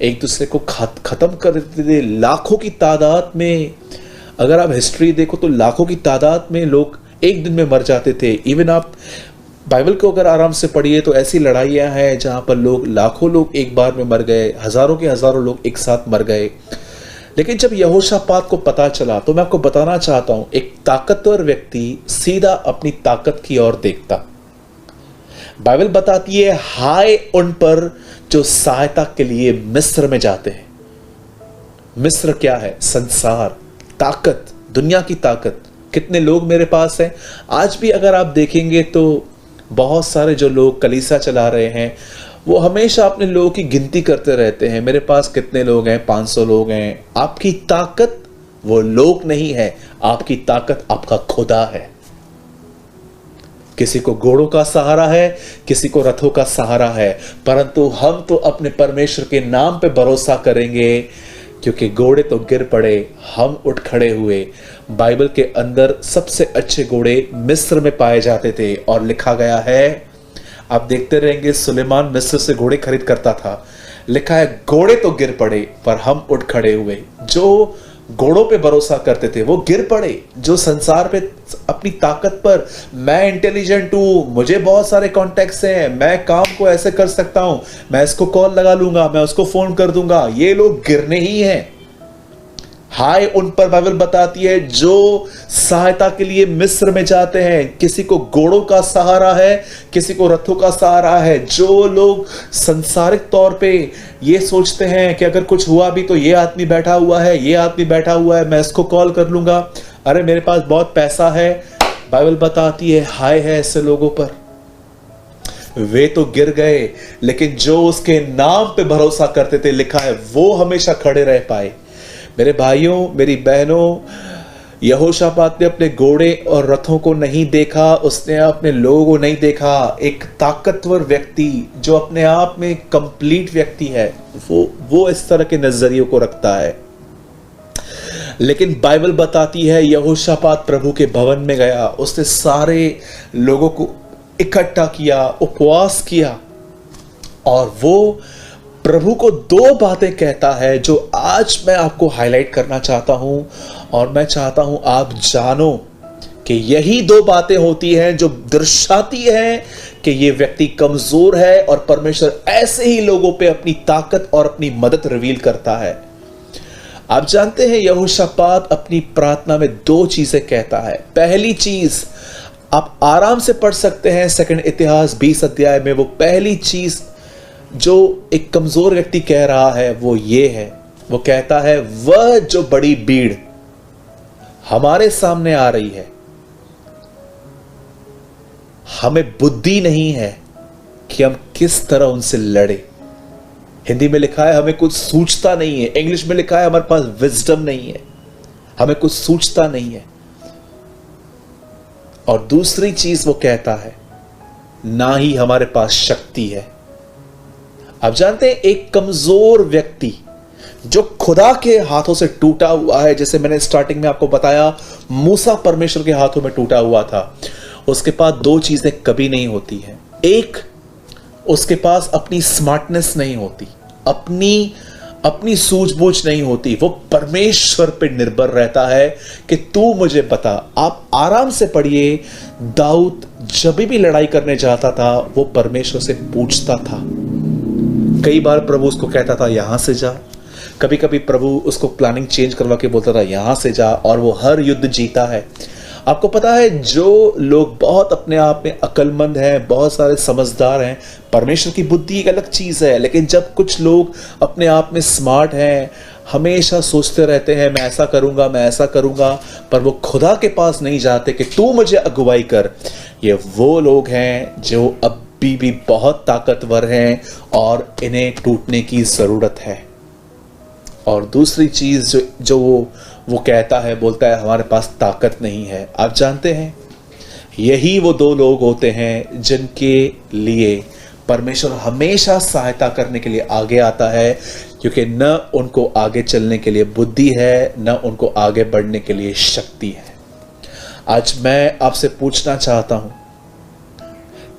A: एक दूसरे को खत्म कर देते थे। लाखों की तादाद में, अगर आप हिस्ट्री देखो तो लाखों की तादाद में लोग एक दिन में मर जाते थे। इवन आप बाइबल को अगर आराम से पढ़िए तो ऐसी लड़ाइयाँ हैं जहाँ पर लाखों लोग एक बार में मर गए, हजारों के हजारों लोग एक साथ मर गए। लेकिन जब यहोशापात को पता चला, तो मैं आपको बताना चाहता हूं, एक ताकतवर व्यक्ति सीधा अपनी ताकत की ओर देखता। बाइबल बताती है हाय उन पर जो सहायता के लिए मिस्र में जाते हैं। मिस्र क्या है? संसार, ताकत, दुनिया की ताकत। कितने लोग मेरे पास हैं आज भी, अगर आप देखेंगे तो बहुत सारे जो लोग कलीसिया चला रहे हैं, वो हमेशा अपने लोगों की गिनती करते रहते हैं। मेरे पास कितने लोग हैं? 500 लोग हैं। आपकी ताकत वो लोग नहीं है, आपकी ताकत आपका खुदा है। किसी को घोड़ों का सहारा है, किसी को रथों का सहारा है, परंतु हम तो अपने परमेश्वर के नाम पे भरोसा करेंगे, क्योंकि घोड़े तो गिर पड़े, हम उठ खड़े हुए। बाइबल के अंदर सबसे अच्छे घोड़े मिस्र में पाए जाते थे, और लिखा गया है, आप देखते रहेंगे, सुलेमान मिस्र से घोड़े खरीद करता था। लिखा है घोड़े तो गिर पड़े पर हम उठ खड़े हुए। जो घोड़ों पे भरोसा करते थे वो गिर पड़े। जो संसार पे अपनी ताकत पर, मैं इंटेलिजेंट हूं, मुझे बहुत सारे कॉन्टेक्ट्स हैं, मैं काम को ऐसे कर सकता हूं, मैं इसको कॉल लगा लूंगा, मैं उसको फोन कर दूंगा, ये लोग गिरने ही हैं। हाय उन पर बाइबल बताती है जो सहायता के लिए मिस्र में जाते हैं। किसी को घोड़ों का सहारा है, किसी को रथों का सहारा है। जो लोग संसारिक तौर पे ये सोचते हैं कि अगर कुछ हुआ भी तो ये आदमी बैठा हुआ है, ये आदमी बैठा हुआ है, मैं इसको कॉल कर लूंगा, अरे मेरे पास बहुत पैसा है, बाइबल बताती है हाय है ऐसे लोगों पर। वे तो गिर गए, लेकिन जो उसके नाम पे भरोसा करते थे, लिखा है वो हमेशा खड़े रह पाए। मेरे भाइयों, मेरी बहनों, यहोशापात ने अपने घोड़े और रथों को नहीं देखा, उसने अपने लोगों को नहीं देखा। एक ताकतवर व्यक्ति जो अपने आप में कंप्लीट व्यक्ति है, वो इस तरह के नजरियों को रखता है। लेकिन बाइबल बताती है यहोशापात प्रभु के भवन में गया, उसने सारे लोगों को इकट्ठा किया, उपवास किया, और वो प्रभु को दो बातें कहता है जो आज मैं आपको हाईलाइट करना चाहता हूं, और मैं चाहता हूं आप जानो कि यही दो बातें होती हैं जो दर्शाती हैं कि ये व्यक्ति कमजोर है और परमेश्वर ऐसे ही लोगों पे अपनी ताकत और अपनी मदद रिवील करता है। आप जानते हैं यहोशापात अपनी प्रार्थना में दो चीजें कहता है। पहली चीज आप आराम से पढ़ सकते हैं, सेकंड इतिहास 20 अध्याय में। वो पहली चीज जो एक कमजोर व्यक्ति कह रहा है वो ये है, वो कहता है वह जो बड़ी भीड़ हमारे सामने आ रही है, हमें बुद्धि नहीं है कि हम किस तरह उनसे लड़े। हिंदी में लिखा है हमें कुछ सूझता नहीं है, इंग्लिश में लिखा है हमारे पास विजडम नहीं है, हमें कुछ सूझता नहीं है। और दूसरी चीज वो कहता है ना ही हमारे पास शक्ति है। आप जानते हैं एक कमजोर व्यक्ति जो खुदा के हाथों से टूटा हुआ है, जैसे मैंने स्टार्टिंग में आपको बताया मूसा परमेश्वर के हाथों में टूटा हुआ था, उसके पास दो चीजें कभी नहीं होती हैं। एक, उसके पास अपनी स्मार्टनेस नहीं होती, अपनी सूझबूझ नहीं होती। वो परमेश्वर पे निर्भर रहता है कि तू मुझे बता। आप आराम से पढ़िए, दाऊद जब भी लड़ाई करने जाता था वो परमेश्वर से पूछता था। कई बार प्रभु उसको कहता था यहां से जा, कभी कभी प्रभु उसको प्लानिंग चेंज करवा के बोलता था यहां से जा, और वो हर युद्ध जीता है। आपको पता है जो लोग बहुत अपने आप में अक्लमंद हैं, बहुत सारे समझदार हैं, परमेश्वर की बुद्धि एक अलग चीज है, लेकिन जब कुछ लोग अपने आप में स्मार्ट हैं, हमेशा सोचते रहते हैं मैं ऐसा करूंगा, मैं ऐसा करूंगा, पर वो खुदा के पास नहीं जाते कि तू मुझे अगुवाई कर, ये वो लोग हैं जो अभी भी बहुत ताकतवर हैं और इन्हें टूटने की जरूरत है। और दूसरी चीज जो वो कहता है, बोलता है हमारे पास ताकत नहीं है। आप जानते हैं यही वो दो लोग होते हैं जिनके लिए परमेश्वर हमेशा सहायता करने के लिए आगे आता है, क्योंकि न उनको आगे चलने के लिए बुद्धि है, न उनको आगे बढ़ने के लिए शक्ति है। आज मैं आपसे पूछना चाहता हूं,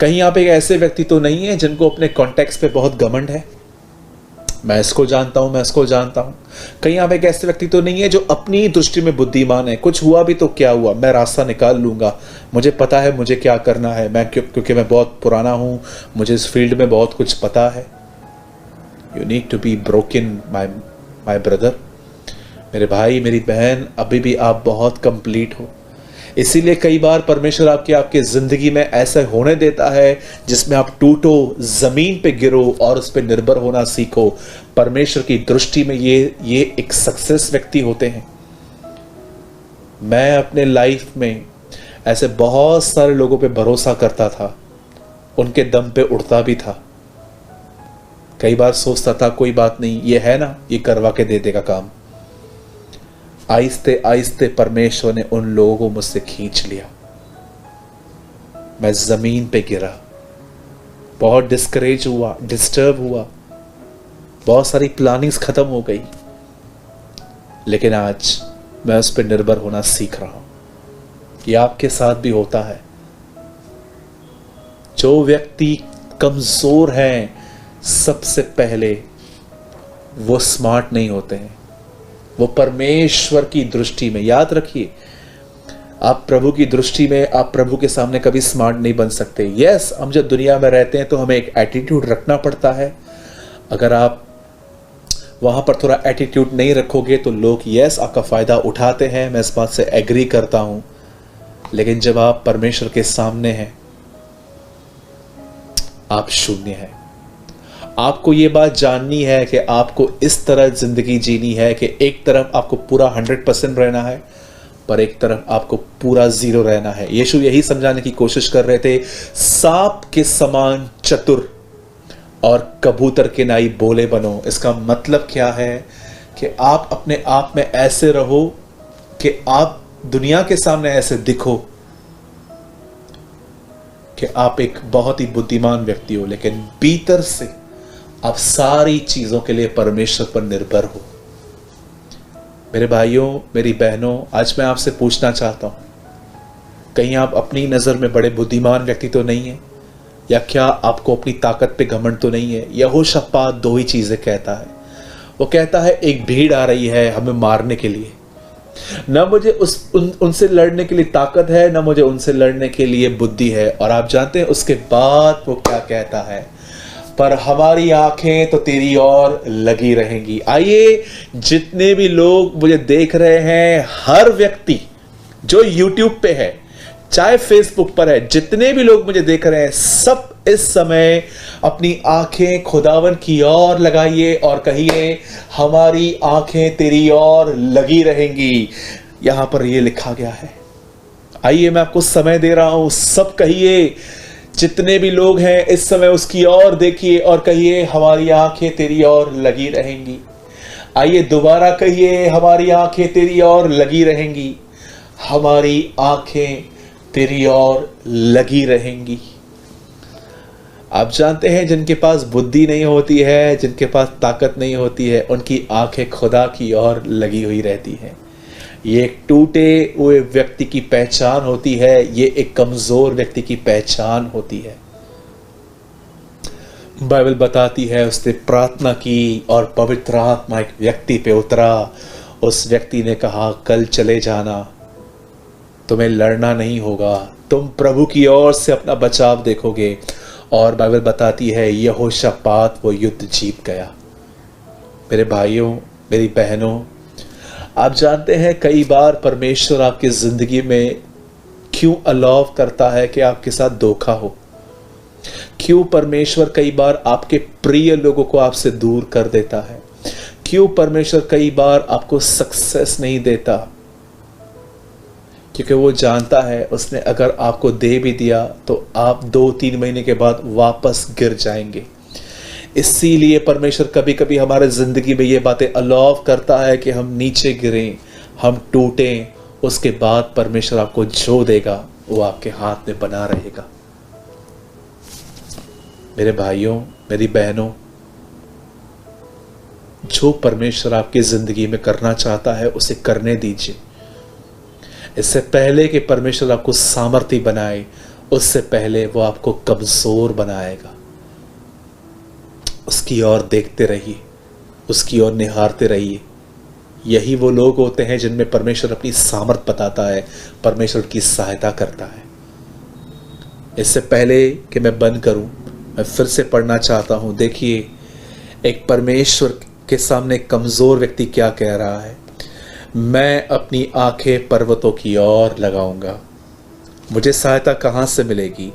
A: कहीं आप एक ऐसे व्यक्ति तो नहीं है जिनको अपने कॉन्टेक्स्ट पे बहुत घमंड है, मैं इसको जानता हूं, मैं इसको जानता हूं। कहीं आप एक ऐसे व्यक्ति तो नहीं है जो अपनी दृष्टि में बुद्धिमान है, कुछ हुआ भी तो क्या हुआ, मैं रास्ता निकाल लूंगा, मुझे पता है मुझे क्या करना है, मैं क्योंकि मैं बहुत पुराना हूं, मुझे इस फील्ड में बहुत कुछ पता है। You need to be broken my brother, मेरे भाई मेरी बहन, अभी भी आप बहुत कंप्लीट हो। इसीलिए कई बार परमेश्वर आपके जिंदगी में ऐसा होने देता है जिसमें आप टूटो, जमीन पे गिरो और उस पर निर्भर होना सीखो। परमेश्वर की दृष्टि में ये एक सक्सेस व्यक्ति होते हैं। मैं अपने लाइफ में ऐसे बहुत सारे लोगों पे भरोसा करता था, उनके दम पे उड़ता भी था। कई बार सोचता था कोई बात नहीं, ये है ना, ये करवा के दे देगा काम। आहिस्ते आहिस्ते परमेश्वर ने उन लोगों को मुझसे खींच लिया, मैं जमीन पे गिरा, बहुत डिस्करेज हुआ, डिस्टर्ब हुआ, बहुत सारी प्लानिंग्स खत्म हो गई, लेकिन आज मैं उस पर निर्भर होना सीख रहा हूं। ये आपके साथ भी होता है। जो व्यक्ति कमजोर हैं, सबसे पहले वो स्मार्ट नहीं होते हैं, वो परमेश्वर की दृष्टि में, याद रखिए, आप प्रभु की दृष्टि में, आप प्रभु के सामने कभी स्मार्ट नहीं बन सकते। यस, हम जब दुनिया में रहते हैं तो हमें एक एटीट्यूड रखना पड़ता है। अगर आप वहां पर थोड़ा एटीट्यूड नहीं रखोगे तो लोग यस आपका फायदा उठाते हैं, मैं इस बात से एग्री करता हूं, लेकिन जब आप परमेश्वर के सामने हैं आप शून्य हैं। आपको ये बात जाननी है कि आपको इस तरह जिंदगी जीनी है कि एक तरफ आपको पूरा 100% रहना है, पर एक तरफ आपको पूरा 0 रहना है। यीशु यही समझाने की कोशिश कर रहे थे, सांप के समान चतुर और कबूतर के नाई बोले बनो। इसका मतलब क्या है कि आप अपने आप में ऐसे रहो कि आप दुनिया के सामने ऐसे दिखो कि आप एक बहुत ही बुद्धिमान व्यक्ति हो, लेकिन भीतर से आप सारी चीजों के लिए परमेश्वर पर निर्भर हो। मेरे भाइयों, मेरी बहनों, आज मैं आपसे पूछना चाहता हूँ, कहीं आप अपनी नज़र में बड़े बुद्धिमान व्यक्ति तो नहीं है? या क्या आपको अपनी ताकत पे घमंड तो नहीं है? यहोशापात दो ही चीज़ें कहता है। वो कहता है एक भीड़ आ रही है हमें मारने के लिए, ना मुझे उनसे लड़ने के लिए ताकत है, ना मुझे उनसे लड़ने के लिए बुद्धि है। और आप जानते हैं उसके बाद वो क्या कहता है? पर हमारी आंखें तो तेरी ओर लगी रहेंगी। आइए, जितने भी लोग मुझे देख रहे हैं, हर व्यक्ति जो YouTube पे है, चाहे फेसबुक पर है, जितने भी लोग मुझे देख रहे हैं, सब इस समय अपनी आंखें खुदावन की ओर लगाइए और कहिए हमारी आंखें तेरी ओर लगी रहेंगी। यहां पर ये लिखा गया है। आइए, मैं आपको समय दे रहा हूं, सब कहिए, जितने भी लोग हैं इस समय उसकी ओर देखिए और कहिए हमारी आंखें तेरी ओर लगी रहेंगी। आइए दोबारा कहिए हमारी आंखें तेरी ओर लगी रहेंगी, हमारी आंखें तेरी ओर लगी रहेंगी। आप जानते हैं जिनके पास बुद्धि नहीं होती है, जिनके पास ताकत नहीं होती है, उनकी आंखें खुदा की ओर लगी हुई रहती हैं। ये एक टूटे हुए व्यक्ति की पहचान होती है, ये एक कमजोर व्यक्ति की पहचान होती है। बाइबल बताती है उसने प्रार्थना की और पवित्र आत्मा एक व्यक्ति पे उतरा। उस व्यक्ति ने कहा कल चले जाना, तुम्हें लड़ना नहीं होगा, तुम प्रभु की ओर से अपना बचाव देखोगे। और बाइबल बताती है यहोशापात वो युद्ध जीत गया। मेरे भाइयों, मेरी बहनों, आप जानते हैं कई बार परमेश्वर आपकी जिंदगी में क्यों अलाउ करता है कि आपके साथ धोखा हो? क्यों परमेश्वर कई बार आपके प्रिय लोगों को आपसे दूर कर देता है? क्यों परमेश्वर कई बार आपको सक्सेस नहीं देता? क्योंकि वो जानता है उसने अगर आपको दे भी दिया तो आप 2-3 महीने के बाद वापस गिर जाएंगे। इसीलिए परमेश्वर कभी कभी हमारे जिंदगी में ये बातें अलाउ करता है कि हम नीचे गिरें, हम टूटें। उसके बाद परमेश्वर आपको जो देगा वो आपके हाथ में बना रहेगा। मेरे भाइयों, मेरी बहनों, जो परमेश्वर आपकी जिंदगी में करना चाहता है उसे करने दीजिए। इससे पहले कि परमेश्वर आपको सामर्थ्य बनाए, उससे पहले वो आपको कमजोर बनाएगा। उसकी ओर देखते रहिए, उसकी ओर निहारते रहिए। यही वो लोग होते हैं जिनमें परमेश्वर अपनी सामर्थ बताता है, परमेश्वर की सहायता करता है। इससे पहले कि मैं बंद करूं, मैं फिर से पढ़ना चाहता हूं। देखिए, एक परमेश्वर के सामने कमजोर व्यक्ति क्या कह रहा है? मैं अपनी आंखें पर्वतों की ओर लगाऊंगा। मुझे सहायता कहां से मिलेगी?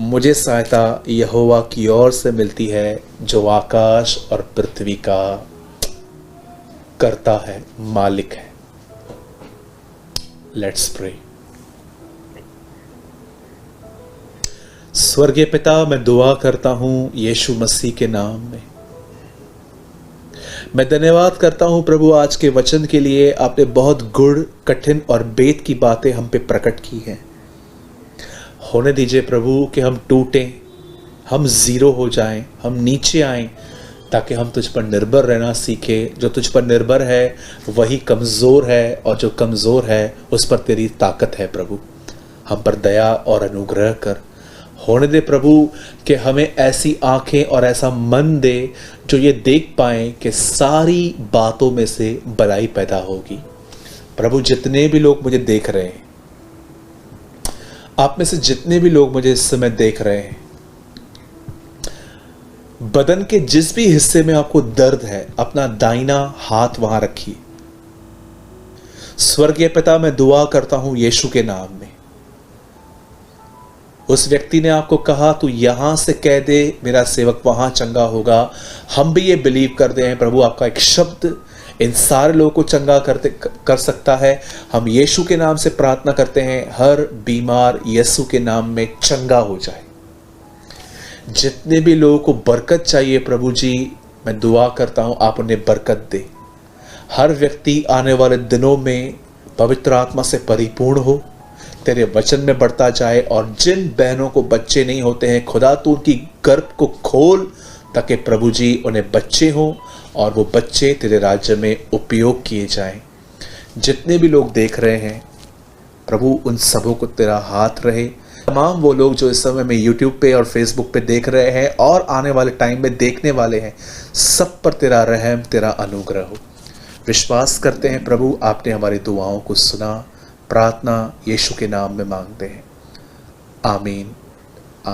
A: मुझे सहायता यहोवा की ओर से मिलती है, जो आकाश और पृथ्वी का करता है, मालिक है। Let's pray. स्वर्गीय पिता, मैं दुआ करता हूं यीशु मसीह के नाम में। मैं धन्यवाद करता हूं प्रभु आज के वचन के लिए। आपने बहुत गुड़, कठिन और बेत की बातें हम पे प्रकट की हैं। होने दीजिए प्रभु कि हम टूटें, हम जीरो हो जाएं, हम नीचे आएं, ताकि हम तुझ पर निर्भर रहना सीखें। जो तुझ पर निर्भर है वही कमज़ोर है, और जो कमज़ोर है उस पर तेरी ताकत है। प्रभु, हम पर दया और अनुग्रह कर। होने दे प्रभु कि हमें ऐसी आंखें और ऐसा मन दे जो ये देख पाएं कि सारी बातों में से भलाई पैदा होगी। प्रभु, जितने भी लोग मुझे देख रहे हैं, आप में से जितने भी लोग मुझे इस समय देख रहे हैं, बदन के जिस भी हिस्से में आपको दर्द है, अपना दाहिना हाथ वहां रखिए। स्वर्गीय पिता, मैं दुआ करता हूं यीशु के नाम में। उस व्यक्ति ने आपको कहा तू यहां से कह दे, मेरा सेवक वहां चंगा होगा। हम भी ये बिलीव करते हैं प्रभु, आपका एक शब्द इन सारे लोगों को चंगा कर सकता है। हम यीशु के नाम से प्रार्थना करते हैं, हर बीमार यीशु के नाम में चंगा हो जाए। जितने भी लोगों को बरकत चाहिए प्रभु जी, मैं दुआ करता हूं आप उन्हें बरकत दे। हर व्यक्ति आने वाले दिनों में पवित्र आत्मा से परिपूर्ण हो, तेरे वचन में बढ़ता जाए। और जिन बहनों को बच्चे नहीं होते हैं, खुदा तू उनकी गर्भ को खोल, ताकि प्रभु जी उन्हें बच्चे हों और वो बच्चे तेरे राज्य में उपयोग किए जाएं। जितने भी लोग देख रहे हैं प्रभु, उन सबों को तेरा हाथ रहे। तमाम वो लोग जो इस समय में यूट्यूब पे और फेसबुक पे देख रहे हैं और आने वाले टाइम में देखने वाले हैं, सब पर तेरा रहम, तेरा अनुग्रह हो। विश्वास करते हैं प्रभु, आपने हमारी दुआओं को सुना। प्रार्थना यीशु के नाम में मांगते हैं, आमीन।